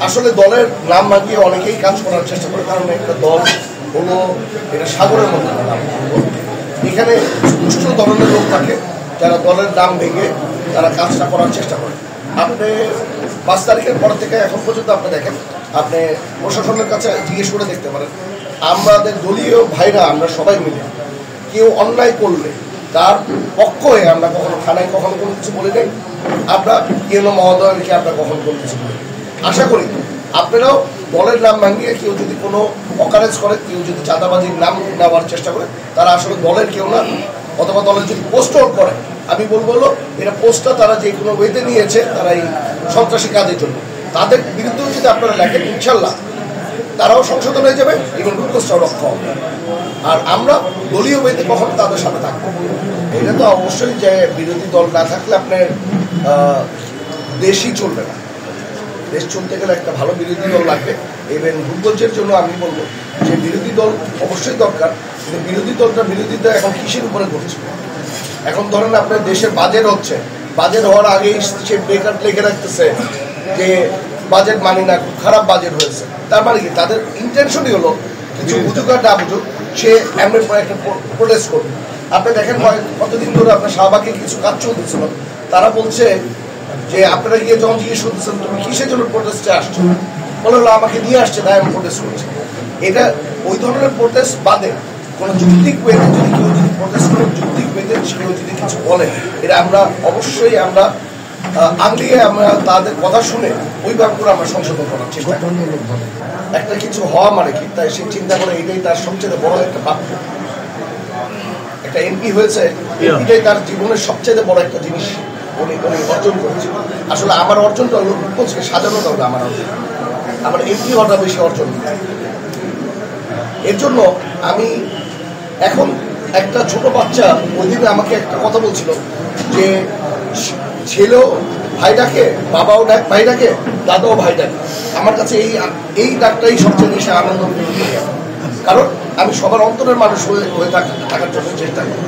আসলে দলের নাম ভাঙিয়ে অনেকেই কাজ করার চেষ্টা করে, কারণ একটা দল হলো এটা সাগরের মধ্যে নাম। এখানে দুষ্ট ধরনের লোক থাকে যারা দলের নাম ভেঙে তারা কাজটা করার চেষ্টা করে। আপনি 5 তারিখের পর থেকে এখন পর্যন্ত আপনি দেখেন, আপনি প্রশাসনের কাছে জিজ্ঞেস করে দেখতে পারেন, আমাদের দলীয় ভাইরা আমরা সবাই মিলে কেউ অন্যায় করলে তার পক্ষ হয়ে আমরা কখনো থানায় কখনো কোনো কিছু বলি নাই, আমরা কেন মহোদয়কে আমরা কখনো কোনো কিছু বলি। আশা করি আপনারাও দলের নাম ভাঙিয়ে কেউ যদি কোনো অকারেজ করে, কেউ যদি চাঁদাবাজির নাম নেওয়ার চেষ্টা করে, তারা আসলে দলের কেউ না, অথবা দলের যদি পোস্টও করে, আমি বলবো এটা পোস্টটা তারা যে কোনো ওয়েতে নিয়েছে তারা এই সন্ত্রাসী কাজের জন্য, তাদের বিরুদ্ধেও যদি আপনারা লেখেন ইনশাল্লাহ তারাও সংশোধন হয়ে যাবে এবং রূপকোষটাও রক্ষা হবে। আর আমরা দলীয় ওয়েতে কখনো তাদের সাথে থাকবো। এটা তো অবশ্যই যে বিরোধী দল না থাকলে আপনার দেশই চলবে না। দেশ চলতে গেলে একটা ভালো বিরোধী দল লাগবে। এবং রূপগঞ্জের জন্য আমি বলবো যে বিরোধী দল অবশ্যই দরকার, কিন্তু বিরোধী দলটা বিরোধিতা এখন কিসের উপরে করছে? এখন ধরেন আপনার দেশের বাজেট হচ্ছে, বাজেট হওয়ার আগেই সে বেকার লিখে রাখতেছে যে বাজেট মানি না, খুব খারাপ বাজেট হয়েছে। তার মানে কি তাদের ইন্টেনশনই হলো কিছু বুঝুক আর না বুঝুক সে এমনি একটা প্রোটেস্ট করবে। আপনি দেখেন কতদিন ধরে আপনার শাহবাগে কিছু কাজ চলতেছিল, তারা বলছে যে আপনারা গিয়ে যখন জিজ্ঞেস করতেছেন তুমি কিসের জন্য প্রোটেস্টে আসছো, বলে হলো আমাকে নিয়ে আসছে তাই আমি প্রোটেস্ট করছি। এটা ওই ধরনের প্রোটেস্ট বাদে কোনো যৌক্তিক ওয়েতে যদি কেউ যদি প্রোটেস্ট করে, যৌক্তিক ওয়েতে কেউ যদি কিছু বলে, এটা আমরা অবশ্যই আমরা আংলিয়ে আমরা তাদের কথা শুনে ওইভাবে করে আমরা সংশোধন করার চেষ্টা করি। একটা কিছু হওয়া মানে কি, তাই সে চিন্তা করে এটাই তার সবচেয়ে বড় একটা প্রাপ্য। একটা এমপি হয়েছে, এটাই তার জীবনের সবচেয়ে বড় একটা জিনিস উনি অর্জন করেছে। আসলে আমার অর্জনটা হলো রূপগঞ্জকে সাজানোটা হলো আমার অর্জন, আমার এমপি হওয়াটা বেশি অর্জন। এর জন্য আমি এখন একটা ছোট বাচ্চা ওই দিনে আমাকে একটা কথা বলছিল যে ছেলেও ভাই ডাকে, বাবাও ভাই ডাকে, দাদাও ভাই ডাকে। আমার কাছে এই ডাকটাই সবচেয়ে বেশি আনন্দ, কারণ আমি সবার অন্তরের মানুষ হয়ে থাকার জন্য চেষ্টা করি।